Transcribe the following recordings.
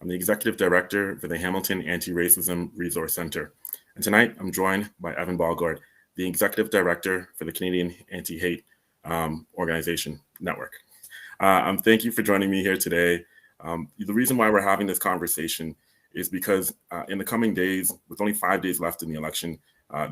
I'm the Executive Director for the Hamilton Anti-Racism Resource Center. And tonight I'm joined by Evan Balgard, the Executive Director for the Canadian Anti-Hate Organization Network. Thank you for joining me here today. The reason why we're having this conversation is because in the coming days, with only 5 days left in the election,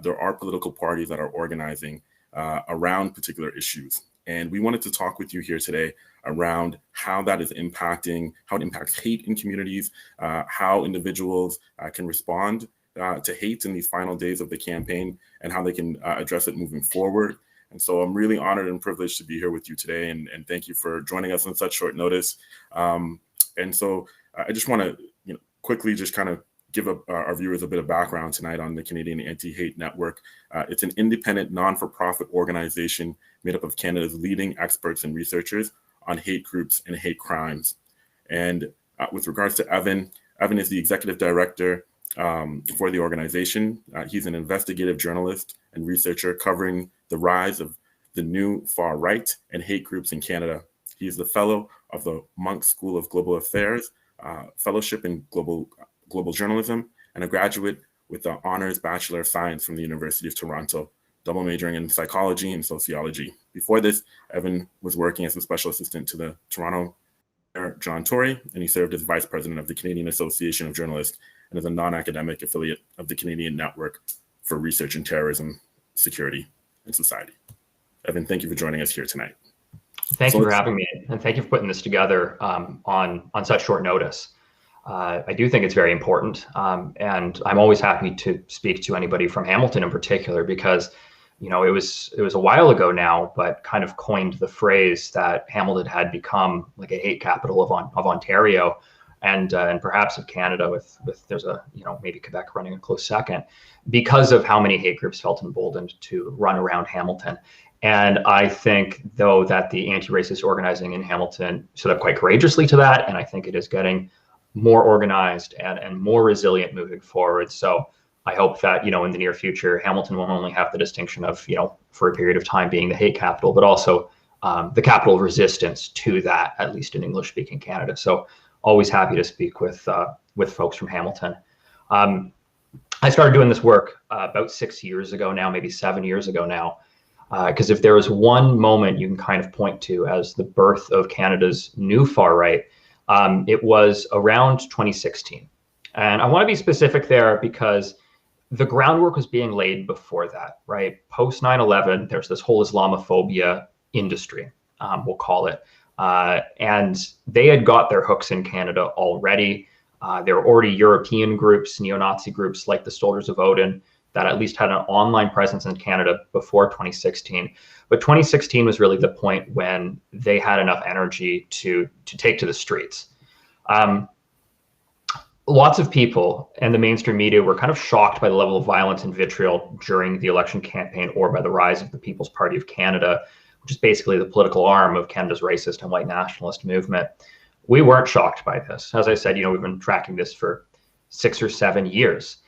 there are political parties that are organizing around particular issues. And we wanted to talk with you here today around how that is impacting, how it impacts hate in communities, how individuals can respond to hate in these final days of the campaign, and how they can address it moving forward. And so I'm really honored and privileged to be here with you today, and thank you for joining us on such short notice. And so I just want to quickly just kind of give our viewers a bit of background tonight on the Canadian Anti-Hate Network. It's an independent, non-for-profit organization made up of Canada's leading experts and researchers on hate groups and hate crimes. And with regards to Evan is the executive director for the organization. He's an investigative journalist and researcher covering the rise of the new far right and hate groups in Canada. He is the fellow of the Munk School of Global Affairs, fellowship in global journalism, and a graduate with the Honors Bachelor of Science from the University of Toronto, double majoring in psychology and sociology. Before this, Evan was working as a special assistant to the Toronto Mayor, John Tory, and he served as vice president of the Canadian Association of Journalists and as a non-academic affiliate of the Canadian Network for Research in Terrorism, Security, and Society. Evan, thank you for joining us here tonight. Thank you for having me, and thank you for putting this together on such short notice. I do think it's very important, and I'm always happy to speak to anybody from Hamilton in particular, because it was a while ago now, but kind of coined the phrase that Hamilton had become like a hate capital of Ontario, and perhaps of Canada, with there's maybe Quebec running a close second, because of how many hate groups felt emboldened to run around Hamilton. And I think, though, that the anti-racist organizing in Hamilton stood up quite courageously to that, and I think it is getting more organized and more resilient moving forward. So I hope that, in the near future, Hamilton won't only have the distinction of, for a period of time being the hate capital, but also the capital of resistance to that, at least in English-speaking Canada. So always happy to speak with folks from Hamilton. I started doing this work about 6 years ago now, maybe 7 years ago now, because if there was one moment you can kind of point to as the birth of Canada's new far right, it was around 2016. And I want to be specific there because the groundwork was being laid before that, right? Post 9/11, there's this whole Islamophobia industry, we'll call it. And they had got their hooks in Canada already. There were already European groups, neo-Nazi groups like the Soldiers of Odin, that at least had an online presence in Canada before 2016. But 2016 was really the point when they had enough energy to take to the streets. Lots of people and the mainstream media were kind of shocked by the level of violence and vitriol during the election campaign, or by the rise of the People's Party of Canada, which is basically the political arm of Canada's racist and white nationalist movement. We weren't shocked by this. As I said, we've been tracking this for 6 or 7 years.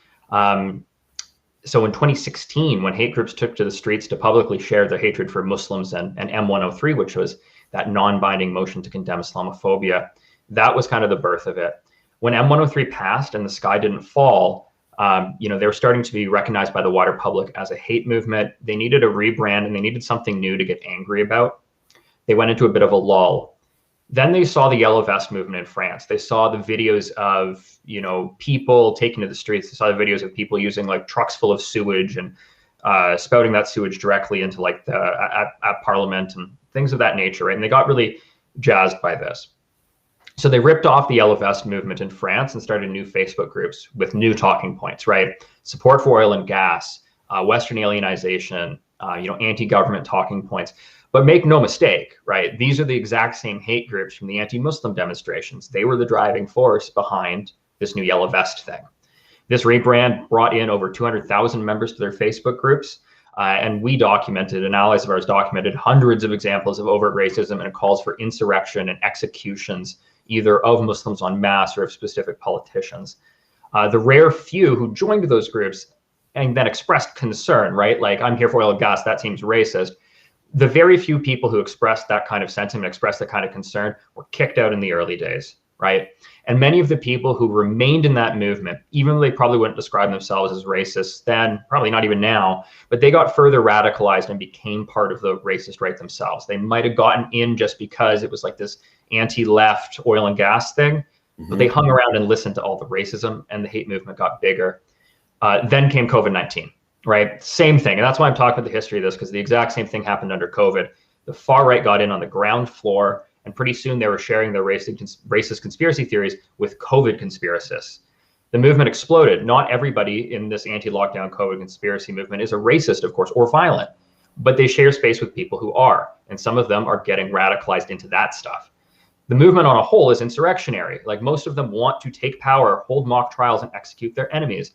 So in 2016, when hate groups took to the streets to publicly share their hatred for Muslims and M103, which was that non-binding motion to condemn Islamophobia, that was kind of the birth of it. When M103 passed and the sky didn't fall, they were starting to be recognized by the wider public as a hate movement. They needed a rebrand and they needed something new to get angry about. They went into a bit of a lull. Then they saw the Yellow Vest movement in France. They saw the videos of, people taken to the streets. They saw the videos of people using like trucks full of sewage and spouting that sewage directly into like at Parliament and things of that nature. Right? And they got really jazzed by this. So they ripped off the Yellow Vest movement in France and started new Facebook groups with new talking points, right? Support for oil and gas, Western alienization, anti-government talking points. But make no mistake, right? These are the exact same hate groups from the anti-Muslim demonstrations. They were the driving force behind this new Yellow Vest thing. This rebrand brought in over 200,000 members to their Facebook groups. And we documented, and allies of ours documented, hundreds of examples of overt racism and calls for insurrection and executions, either of Muslims en masse or of specific politicians. The rare few who joined those groups and then expressed concern, right? Like, I'm here for oil and gas, that seems racist. The very few people who expressed that kind of sentiment, expressed that kind of concern, were kicked out in the early days. right? And many of the people who remained in that movement, even though they probably wouldn't describe themselves as racists then, probably not even now, but they got further radicalized and became part of the racist right themselves. They might have gotten in just because it was like this anti-left oil and gas thing, but they hung around and listened to all the racism, and the hate movement got bigger. Then came COVID-19, right? Same thing. And that's why I'm talking about the history of this, because the exact same thing happened under COVID. The far right got in on the ground floor, and pretty soon they were sharing their racist conspiracy theories with COVID conspiracists. The movement exploded. Not everybody in this anti-lockdown COVID conspiracy movement is a racist, of course, or violent, but they share space with people who are, and some of them are getting radicalized into that stuff. The movement on a whole is insurrectionary. Like, most of them want to take power, hold mock trials, and execute their enemies.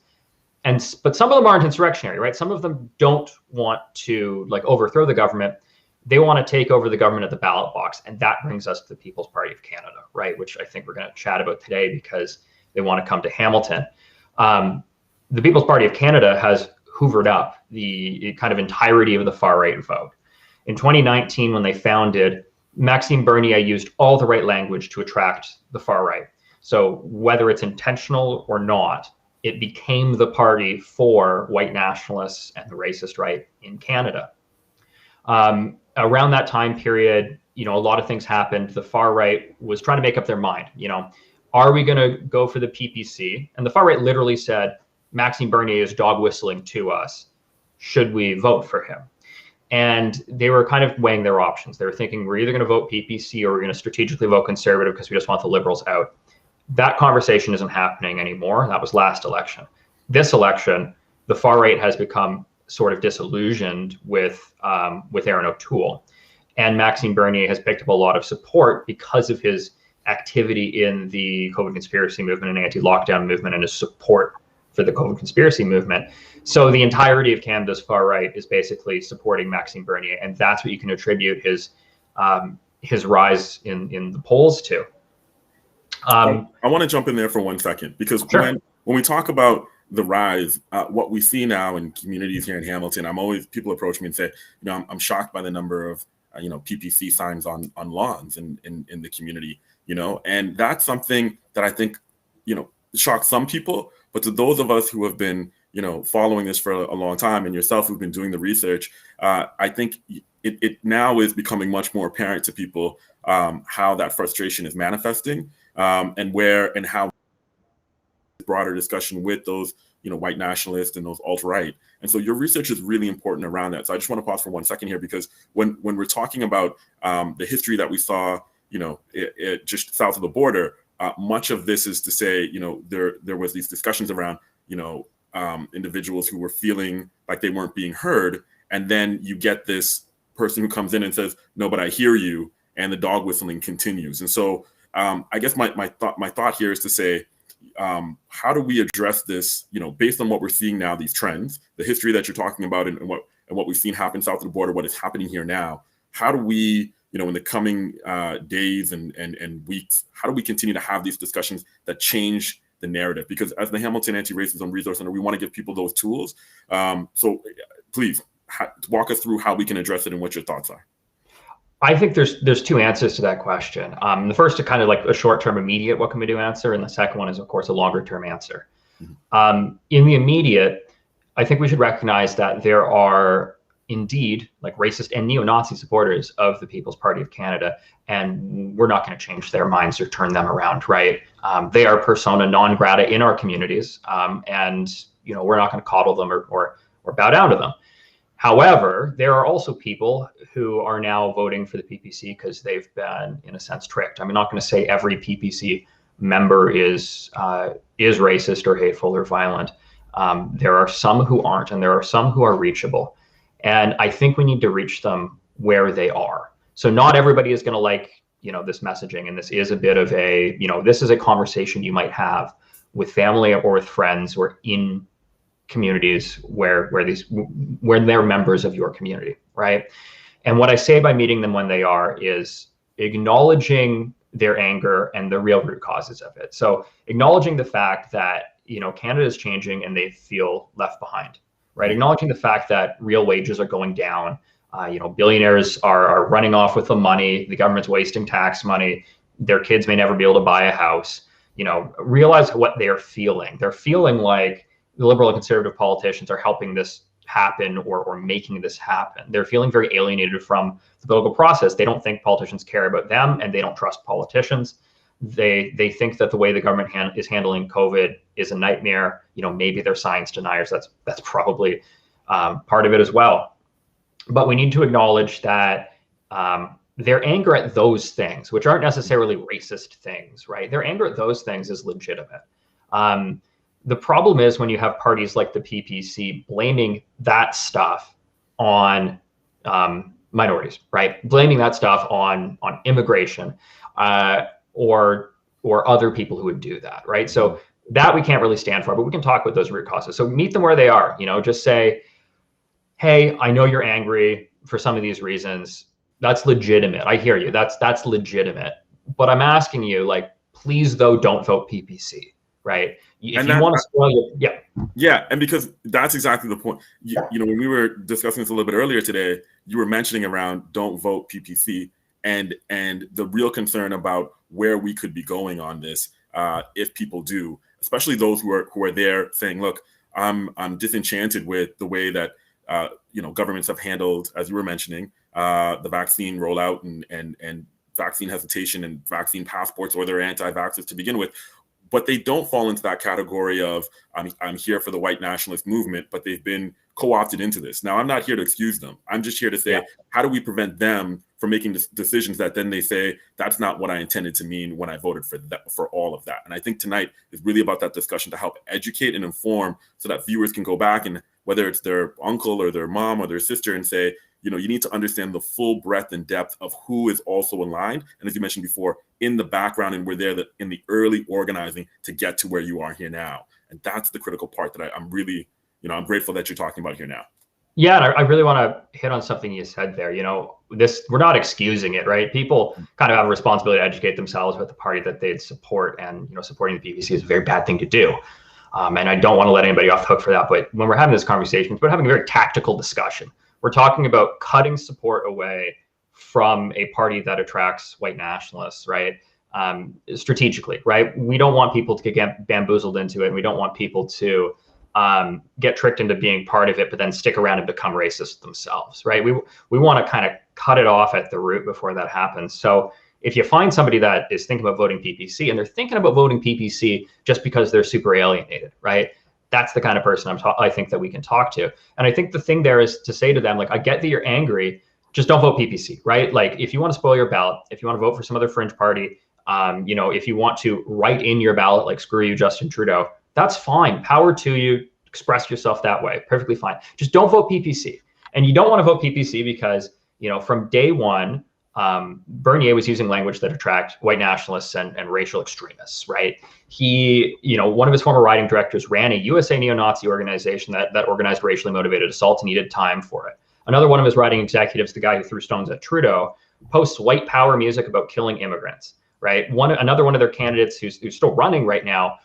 But some of them aren't insurrectionary, right? Some of them don't want to like overthrow the government. They want to take over the government at the ballot box. And that brings us to the People's Party of Canada, right? Which I think we're going to chat about today because they want to come to Hamilton. The People's Party of Canada has hoovered up the kind of entirety of the far right vote. In 2019, when they founded, Maxime Bernier used all the right language to attract the far right. So whether it's intentional or not, it became the party for white nationalists and the racist right in Canada. Around that time period, a lot of things happened. The far right was trying to make up their mind. Are we going to go for the PPC? And the far right literally said, Maxime Bernier is dog whistling to us. Should we vote for him? And they were kind of weighing their options. They were thinking, we're either going to vote PPC or we're going to strategically vote Conservative because we just want the Liberals out. That conversation isn't happening anymore. That was last election. This election, the far right has become sort of disillusioned with Aaron O'Toole. And Maxime Bernier has picked up a lot of support because of his activity in the COVID conspiracy movement and anti-lockdown movement and his support for the COVID conspiracy movement. So the entirety of Canada's far right is basically supporting Maxime Bernier. And that's what you can attribute his rise in the polls to. I want to jump in there for 1 second, because when we talk about the rise, what we see now in communities here in Hamilton, people approach me and say, I'm shocked by the number of, PPC signs on lawns in the community, and that's something that I think, shocks some people, but to those of us who have been, following this for a long time, and yourself who've been doing the research, I think it now is becoming much more apparent to people how that frustration is manifesting, and how broader discussion with those white nationalists and those alt-right. And so your research is really important around that. So I just want to pause for 1 second here, because when we're talking about the history that we saw just south of the border, much of this is to say there was these discussions around individuals who were feeling like they weren't being heard, and then you get this person who comes in and says, no, but I hear you, and the dog whistling continues. And so I guess my thought here is to say, how do we address this, based on what we're seeing now, these trends, the history that you're talking about, and what we've seen happen south of the border, what is happening here now? How do we, in the coming days and weeks, how do we continue to have these discussions that change the narrative? Because as the Hamilton Anti-Racism Resource Center, we want to give people those tools. So please walk us through how we can address it and what your thoughts are. I think there's two answers to that question. The first is kind of like a short-term immediate, what can we do answer, and the second one is, of course, a longer-term answer. In the immediate, I think we should recognize that there are indeed like racist and neo-Nazi supporters of the People's Party of Canada, and we're not going to change their minds or turn them around, right? They are persona non grata in our communities, and we're not going to coddle them or bow down to them. However, there are also people who are now voting for the PPC because they've been, in a sense, tricked. I'm not going to say every PPC member is racist or hateful or violent. There are some who aren't, and there are some who are reachable. And I think we need to reach them where they are. So not everybody is going to like, this messaging. And this is a bit of a, this is a conversation you might have with family or with friends or in communities where they're members of your community, right? And what I say by meeting them when they are is acknowledging their anger and the real root causes of it. So acknowledging the fact that, Canada is changing and they feel left behind, right? Acknowledging the fact that real wages are going down, billionaires are running off with the money, the government's wasting tax money, their kids may never be able to buy a house. Realize what they're feeling. They're feeling like the liberal and conservative politicians are helping this happen or making this happen. They're feeling very alienated from the political process. They don't think politicians care about them, and they don't trust politicians. They think that the way the government is handling COVID is a nightmare. Maybe they're science deniers. That's probably part of it as well. But we need to acknowledge that their anger at those things, which aren't necessarily racist things, right? Their anger at those things is legitimate. The problem is when you have parties like the PPC blaming that stuff on minorities, right? Blaming that stuff on immigration or other people who would do that, right? So that we can't really stand for, but we can talk about those root causes. So meet them where they are. Just say, hey, I know you're angry for some of these reasons. That's legitimate. I hear you. That's legitimate. But I'm asking you, please, though, don't vote PPC, right? If you want to spoil it, yeah, and because that's exactly the point. When we were discussing this a little bit earlier today, you were mentioning around don't vote PPC and the real concern about where we could be going on this if people do, especially those who are there saying, look, I'm disenchanted with the way that governments have handled, as you were mentioning, the vaccine rollout and vaccine hesitation and vaccine passports, or they're anti-vaxxers to begin with. But they don't fall into that category of I'm here for the white nationalist movement, but they've been co-opted into this. Now, I'm not here to excuse them. I'm just here to say, how do we prevent them from making decisions that then they say, that's not what I intended to mean when I voted for all of that. And I think tonight is really about that discussion to help educate and inform so that viewers can go back and whether it's their uncle or their mom or their sister and say, you need to understand the full breadth and depth of who is also aligned. And as you mentioned before, in the background, and we're there in the early organizing to get to where you are here now. And that's the critical part that I'm really, I'm grateful that you're talking about here now. Yeah, and I really want to hit on something you said there. We're not excusing it, right? People kind of have a responsibility to educate themselves with the party that they'd support, and supporting the PPC is a very bad thing to do. And I don't want to let anybody off the hook for that. But when we're having this conversation, we're having a very tactical discussion. We're talking about cutting support away from a party that attracts white nationalists, right? Strategically, right? We don't want people to get bamboozled into it. We don't want people to get tricked into being part of it, but then stick around and become racist themselves, right? We want to kind of cut it off at the root before that happens. So if you find somebody that is thinking about voting PPC and they're thinking about voting PPC just because they're super alienated, right? That's the kind of person I think that we can talk to. And I think the thing there is to say to them, I get that you're angry, just don't vote PPC, right? If you want to spoil your ballot, if you want to vote for some other fringe party, if you want to write in your ballot, screw you, Justin Trudeau, that's fine. Power to you. Express yourself that way. Perfectly fine. Just don't vote PPC. And you don't want to vote PPC because, from day one, Bernier was using language that attract white nationalists and racial extremists, right? He, one of his former writing directors ran a USA neo-Nazi organization that organized racially motivated assault and needed time for it. Another one of his writing executives, the guy who threw stones at Trudeau, posts white power music about killing immigrants, right? Another one of their candidates who's still running right now,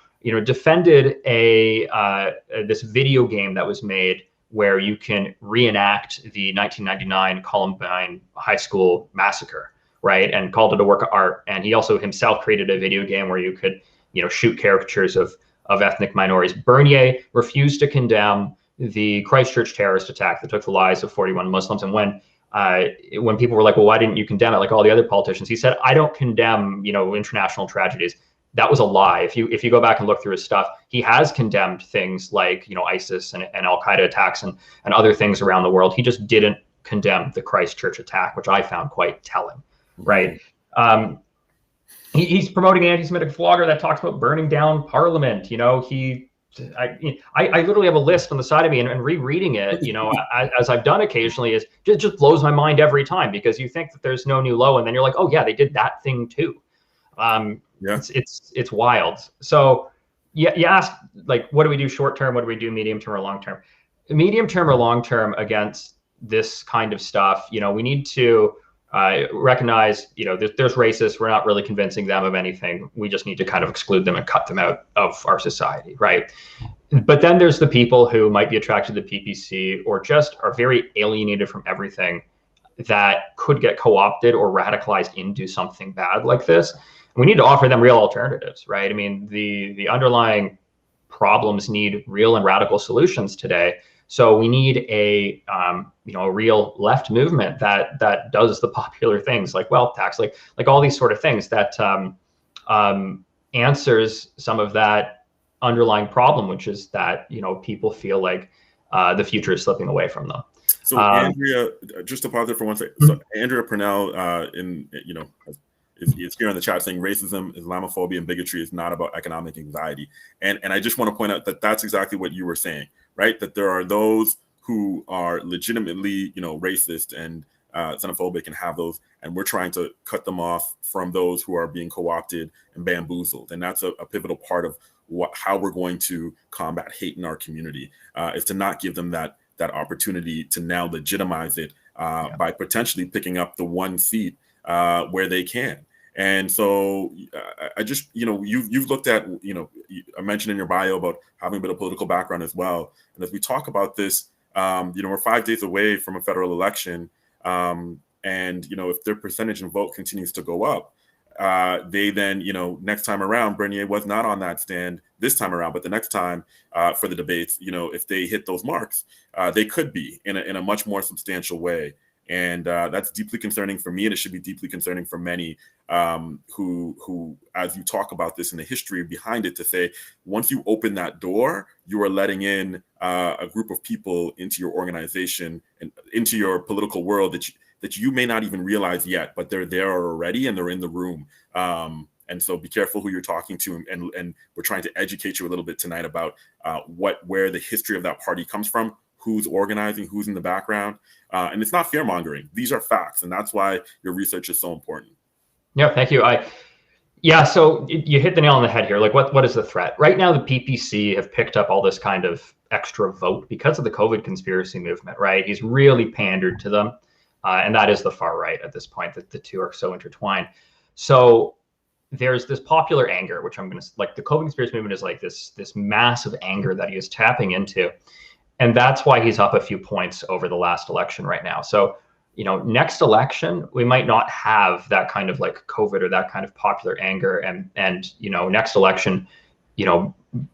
defended this video game that was made where you can reenact the 1999 Columbine High School massacre, right? And called it a work of art. And he also himself created a video game where you could, shoot caricatures of ethnic minorities. Bernier refused to condemn the Christchurch terrorist attack that took the lives of 41 Muslims. And when people were like, well, why didn't you condemn it like all the other politicians? He said, I don't condemn, international tragedies. That was a lie. If you go back and look through his stuff, he has condemned things like, ISIS and Al-Qaeda attacks and other things around the world. He just didn't condemn the Christchurch attack, which I found quite telling, right? He's promoting an anti-Semitic vlogger that talks about burning down Parliament. I literally have a list on the side of me, and rereading it, as I've done occasionally, is just blows my mind every time, because you think that there's no new low, and then you're like, oh yeah, they did that thing too. It's wild. So you ask, what do we do short term? What do we do medium term or long term? Medium term or long term against this kind of stuff, we need to recognize, there's racists. We're not really convincing them of anything. We just need to kind of exclude them and cut them out of our society, right? But then there's the people who might be attracted to the PPC or just are very alienated from everything that could get co-opted or radicalized into something bad like this. We need to offer them real alternatives, right? I mean, the underlying problems need real and radical solutions today. So we need a a real left movement that does the popular things like wealth tax, like all these sort of things that answers some of that underlying problem, which is that people feel like the future is slipping away from them. So Andrea, just to pause there for one second. So Andrea Purnell, is here in the chat saying racism, Islamophobia, and bigotry is not about economic anxiety. And I just want to point out that that's exactly what you were saying, right? That there are those who are legitimately, racist and xenophobic and have those, and we're trying to cut them off from those who are being co-opted and bamboozled. And that's a pivotal part of how we're going to combat hate in our community, is to not give them that opportunity to now legitimize it by potentially picking up the one seat where they can. And so I just, you've looked at, I mentioned in your bio about having a bit of political background as well. And as we talk about this, we're 5 days away from a federal election. And, if their percentage in vote continues to go up, they then, next time around, Bernier was not on that stand this time around, but the next time for the debates, if they hit those marks, they could be in a much more substantial way. And that's deeply concerning for me, and it should be deeply concerning for many who, as you talk about this and the history behind it, to say, once you open that door, you are letting in a group of people into your organization and into your political world that you may not even realize yet, but they're there already and they're in the room. And so be careful who you're talking to, and we're trying to educate you a little bit tonight about where the history of that party comes from, who's organizing, who's in the background. And it's not fear-mongering. These are facts, and that's why your research is so important. Yeah, thank you. So you hit the nail on the head here. Like, what is the threat? Right now, the PPC have picked up all this kind of extra vote because of the COVID conspiracy movement, right? He's really pandered to them. And that is the far right at this point, that the two are so intertwined. So there's this popular anger, which I'm going to, like, the COVID conspiracy movement is like this massive anger that he is tapping into. And that's why he's up a few points over the last election right now. So, next election, we might not have that kind of like COVID or that kind of popular anger. And next election,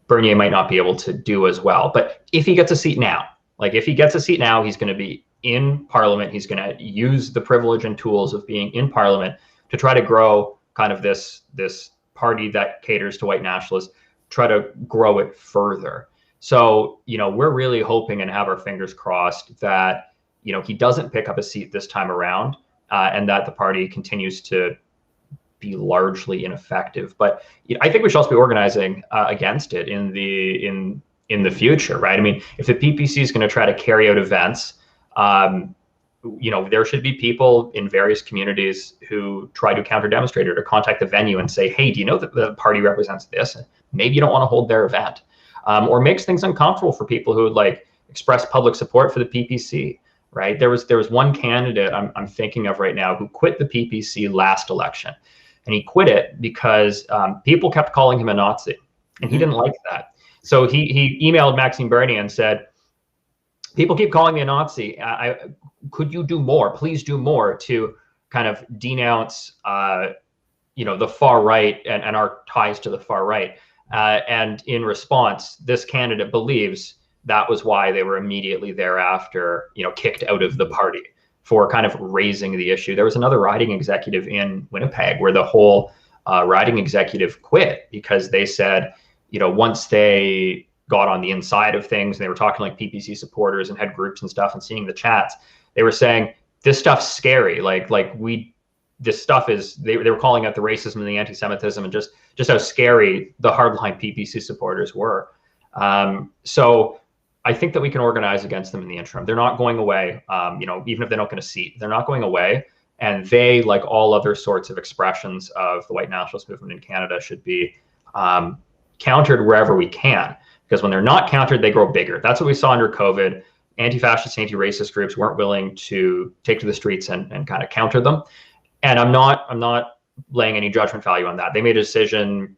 Bernier might not be able to do as well. But if he gets a seat now, he's going to be in Parliament. He's going to use the privilege and tools of being in Parliament to try to grow kind of this party that caters to white nationalists, try to grow it further. So, we're really hoping and have our fingers crossed that, he doesn't pick up a seat this time around, and that the party continues to be largely ineffective. But I think we should also be organizing against it in the future, right? I mean, if the PPC is going to try to carry out events, there should be people in various communities who try to counter demonstrate or to contact the venue and say, hey, do you know that the party represents this? And maybe you don't want to hold their event. Or makes things uncomfortable for people who would like express public support for the PPC, right? There was one candidate I'm thinking of right now who quit the PPC last election, and he quit it because people kept calling him a Nazi, and he didn't like that. So he emailed Maxime Bernier and said, people keep calling me a Nazi. Could you do more? Please do more to kind of denounce, the far right and our ties to the far right. And in response, this candidate believes that was why they were immediately thereafter, kicked out of the party for kind of raising the issue. There was another riding executive in Winnipeg where the whole riding executive quit because they said, once they got on the inside of things and they were talking like PPC supporters and had groups and stuff and seeing the chats, they were saying, this stuff's scary. This stuff is, they were calling out the racism and the anti-Semitism and just how scary the hardline PPC supporters were. So I think that we can organize against them in the interim. They're not going away. Even if they don't get a seat, they're not going away. And they, like all other sorts of expressions of the white nationalist movement in Canada, should be countered wherever we can. Because when they're not countered, they grow bigger. That's what we saw under COVID. Anti-fascist, anti-racist groups weren't willing to take to the streets and kind of counter them. And I'm not laying any judgment value on that. They made a decision,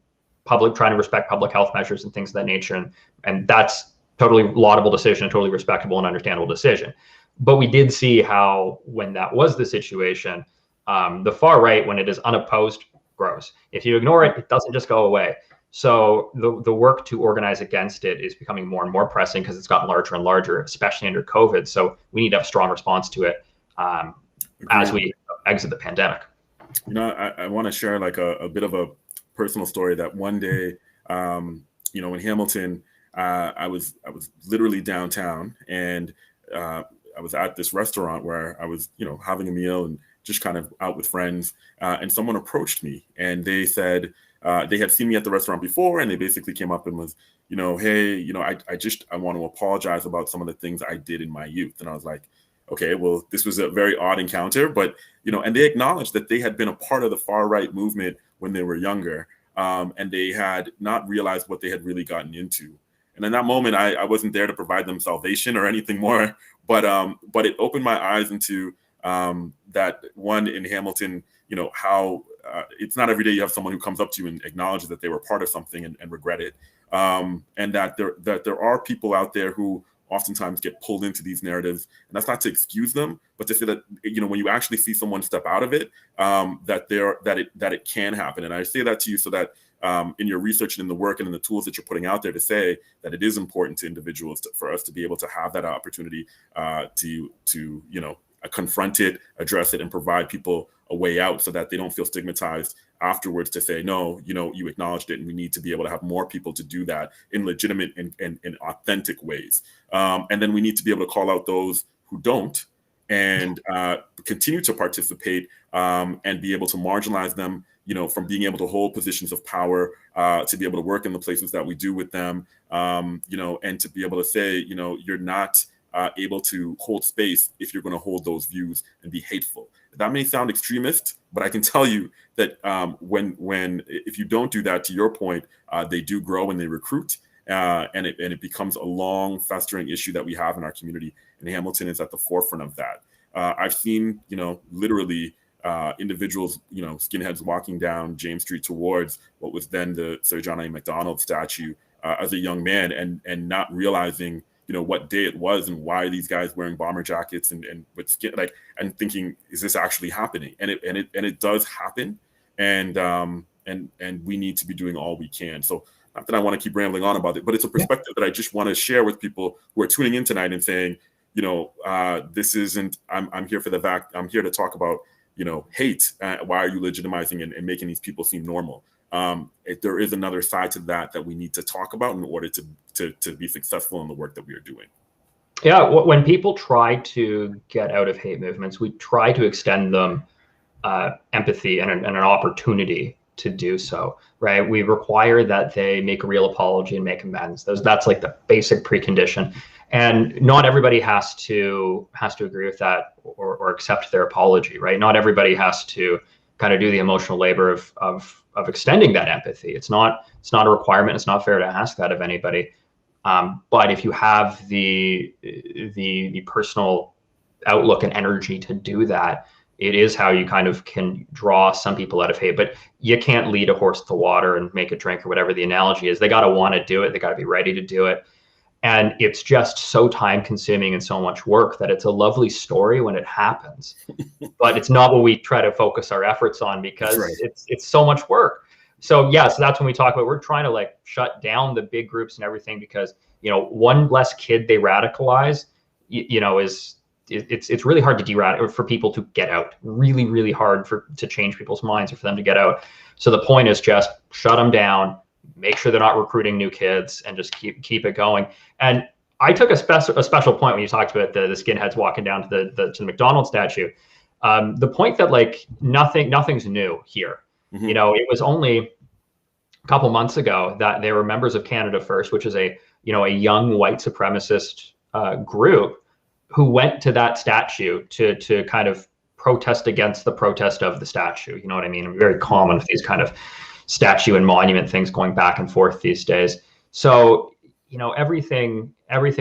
trying to respect public health measures and things of that nature. And that's totally laudable decision, a totally respectable and understandable decision. But we did see how, when that was the situation, the far right, when it is unopposed grows. If you ignore it, it doesn't just go away. So the work to organize against it is becoming more and more pressing because it's gotten larger and larger, especially under COVID. So we need to have a strong response to it as we exit the pandemic. You know, I want to share like a bit of a personal story that one day, you know, in Hamilton, I was literally downtown, and I was at this restaurant where I was, you know, having a meal and just kind of out with friends, and someone approached me and they said they had seen me at the restaurant before, and they basically came up and was, you know, hey, you know, I want to apologize about some of the things I did in my youth. And I was like, okay, well, this was a very odd encounter, but, you know, and they acknowledged that they had been a part of the far right movement when they were younger, and they had not realized what they had really gotten into. And in that moment, I wasn't there to provide them salvation or anything more, but it opened my eyes into that one in Hamilton, you know, how it's not every day you have someone who comes up to you and acknowledges that they were part of something and regret it, and that there are people out there who oftentimes get pulled into these narratives, and that's not to excuse them, but to say that, you know, when you actually see someone step out of it, that it can happen. And I say that to you so that in your research and in the work and in the tools that you're putting out there, to say that it is important to individuals for us to be able to have that opportunity to you know, confront it, address it, and provide people a way out so that they don't feel stigmatized afterwards, to say, no, you know, you acknowledged it, and we need to be able to have more people to do that in legitimate and authentic ways. And then we need to be able to call out those who don't, and continue to participate, and be able to marginalize them, you know, from being able to hold positions of power, to be able to work in the places that we do with them, you know, and to be able to say, you know, you're not able to hold space if you're going to hold those views and be hateful. That may sound extremist, but I can tell you that if you don't do that, to your point, they do grow and they recruit, and it becomes a long festering issue that we have in our community. And Hamilton is at the forefront of that. I've seen, you know, literally individuals, you know, skinheads walking down James Street towards what was then the Sir John A. Macdonald statue as a young man, and not realizing, you know, what day it was and why these guys wearing bomber jackets and with skin, like, and thinking, is this actually happening? And it does happen, and we need to be doing all we can. So not that I want to keep rambling on about it, but it's a perspective that I just want to share with people who are tuning in tonight and saying, you know, this isn't, I'm here for the fact, I'm here to talk about, you know, hate. Why are you legitimizing and making these people seem normal? There is another side to that we need to talk about in order to be successful in the work that we are doing. Yeah, when people try to get out of hate movements, we try to extend them empathy and an opportunity to do so, right? We require that they make a real apology and make amends. That's like the basic precondition. And not everybody has to agree with that or accept their apology, right? Not everybody has to kind of do the emotional labor of extending that empathy. It's not a requirement. It's not fair to ask that of anybody. But if you have the personal outlook and energy to do that, it is how you kind of can draw some people out of hate. But you can't lead a horse to water and make it drink, or whatever the analogy is. They got to want to do it. They got to be ready to do it. And it's just so time consuming and so much work that it's a lovely story when it happens, but it's not what we try to focus our efforts on, because it's so much work. So yeah, so that's when we talk about, we're trying to like shut down the big groups and everything, because, you know, one less kid they radicalize, you know, it's really hard to for people to get out, really, really hard to change people's minds or for them to get out. So the point is just shut them down, make sure they're not recruiting new kids, and just keep it going. And I took a special point when you talked about the skinheads walking down to the McDonald's statue. The point that like nothing's new here. Mm-hmm. You know, it was only a couple months ago that they were members of Canada First, which is a young white supremacist group who went to that statue to kind of protest against the protest of the statue. You know what I mean? Very common with these kind of statue and monument things going back and forth these days. So, you know, everything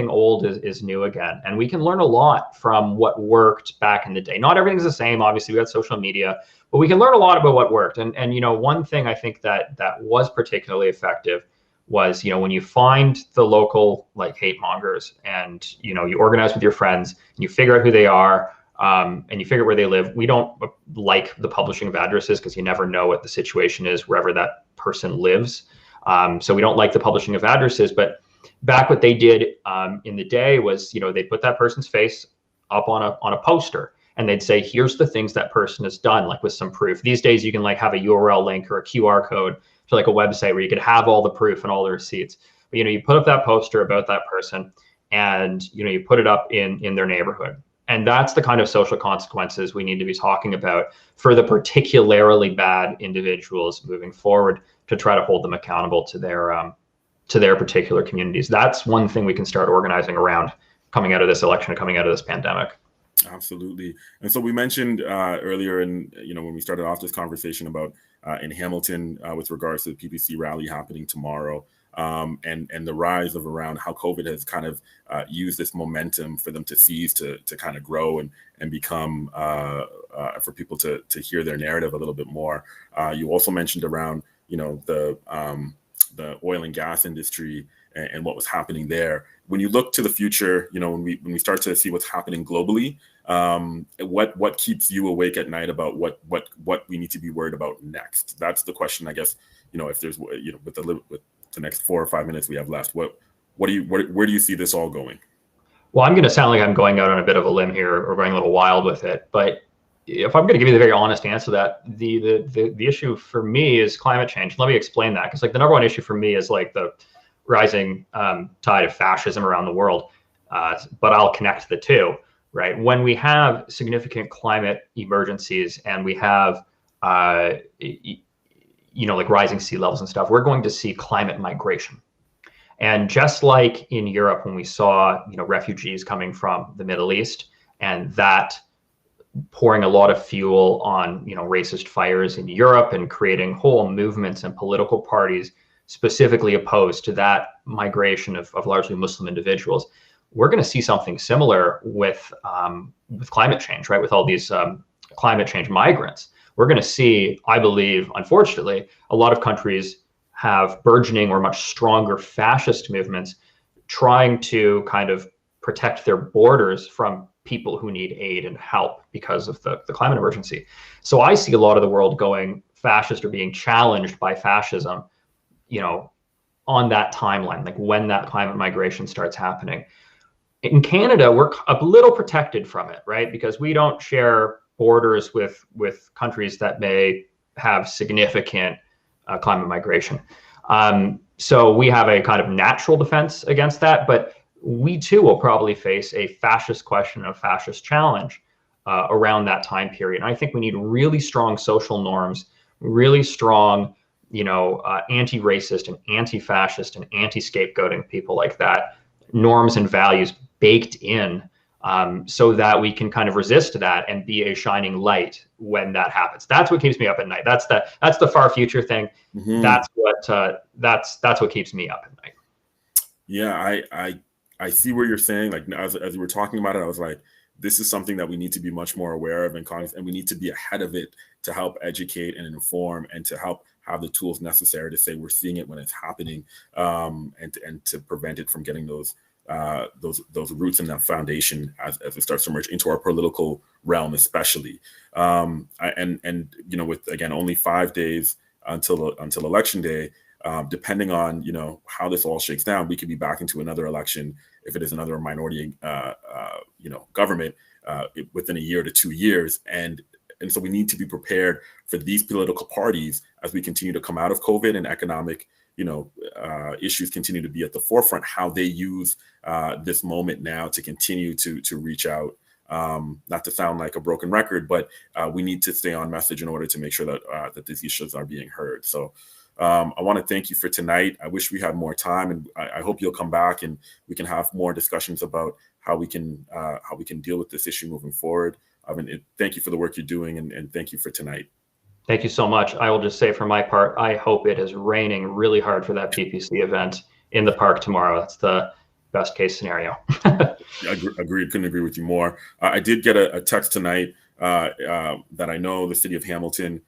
old is new again, and we can learn a lot from what worked back in the day. Not everything's the same. Obviously, we got social media, but we can learn a lot about what worked. And you know, one thing I think that was particularly effective was, you know, when you find the local like hate mongers, and you know, you organize with your friends and you figure out who they are, and you figure where they live. We don't like the publishing of addresses because you never know what the situation is wherever that person lives. So we don't like the publishing of addresses. But back what they did in the day was, they put that person's face up on a poster, and they'd say, here's the things that person has done, like with some proof. These days you can like have a URL link or a QR code to like a website where you could have all the proof and all the receipts. But you put up that poster about that person, and you put it up in their neighborhood. And that's the kind of social consequences we need to be talking about for the particularly bad individuals moving forward, to try to hold them accountable to their particular communities. That's one thing we can start organizing around coming out of this election and coming out of this pandemic. Absolutely. And so we mentioned earlier when we started off this conversation about in Hamilton with regards to the PPC rally happening tomorrow, and the rise of around how COVID has kind of used this momentum for them to seize to kind of grow and become for people to hear their narrative a little bit more. You also mentioned around the oil and gas industry and what was happening there. When you look to the future, when we start to see what's happening globally, what keeps you awake at night about what we need to be worried about next? That's the question, I guess. If there's with the next 4 or 5 minutes we have left, where do you see this all going? Well, I'm going to sound like I'm going out on a bit of a limb here or going a little wild with it, but if I'm going to give you the very honest answer to that, the issue for me is climate change. Let me explain that, because like the number one issue for me is like the rising tide of fascism around the world. But I'll connect the two, right? When we have significant climate emergencies and we have like rising sea levels and stuff, we're going to see climate migration. And just like in Europe, when we saw refugees coming from the Middle East, and that pouring a lot of fuel on racist fires in Europe and creating whole movements and political parties specifically opposed to that migration of largely Muslim individuals, we're going to see something similar with climate change, right? With all these climate change migrants, we're going to see, I believe, unfortunately, a lot of countries have burgeoning or much stronger fascist movements trying to kind of protect their borders from people who need aid and help because of the climate emergency. So I see a lot of the world going fascist or being challenged by fascism, on that timeline, like when that climate migration starts happening. In Canada, we're a little protected from it, right? Because we don't share borders with countries that may have significant climate migration. So we have a kind of natural defense against that, but we too will probably face a fascist question, a fascist challenge around that time period. And I think we need really strong social norms, really strong, anti-racist and anti-fascist and anti-scapegoating people like that, norms and values baked in, so that we can kind of resist that and be a shining light when that happens. That's what keeps me up at night. That's the far future thing. Mm-hmm. That's what keeps me up at night. Yeah, I see what you're saying. Like as we were talking about it, I was like, this is something that we need to be much more aware of and we need to be ahead of it to help educate and inform and to help have the tools necessary to say we're seeing it when it's happening, and to prevent it from getting those roots and that foundation as it starts to emerge into our political realm, especially. With again only 5 days until election day. Depending on how this all shakes down, we could be back into another election if it is another minority government within a year to 2 years, and so we need to be prepared for these political parties as we continue to come out of COVID and economic issues continue to be at the forefront, how they use this moment now to continue to reach out. Not to sound like a broken record, but we need to stay on message in order to make sure that these issues are being heard. So I want to thank you for tonight. I wish we had more time, and I hope you'll come back and we can have more discussions about how we can deal with this issue moving forward. Thank you for the work you're doing, and thank you for tonight. Thank you so much. I will just say for my part, I hope it is raining really hard for that PPC event in the park tomorrow. That's the best case scenario. Agreed. Couldn't agree with you more. I did get a text tonight that I know the city of Hamilton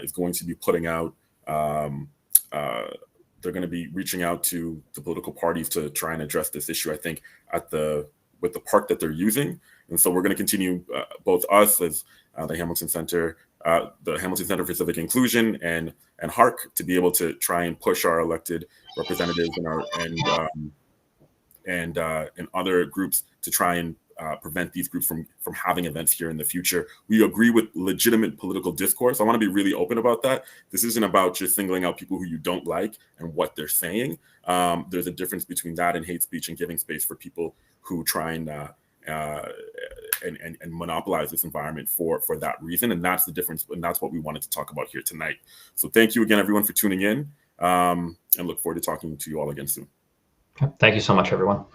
is going to be putting out. They're going to be reaching out to the political parties to try and address this issue, I think, at the the park that they're using. And so we're going to continue, both us as the Hamilton Center for Civic Inclusion and HARC, to be able to try and push our elected representatives and other groups to try and prevent these groups from having events here in the future. We agree with legitimate political discourse. I want to be really open about that. This isn't about just singling out people who you don't like and what they're saying. There's a difference between that and hate speech and giving space for people who try and monopolize this environment for that reason. And that's the difference. And that's what we wanted to talk about here tonight. So thank you again, everyone, for tuning in, and look forward to talking to you all again soon. Thank you so much, everyone.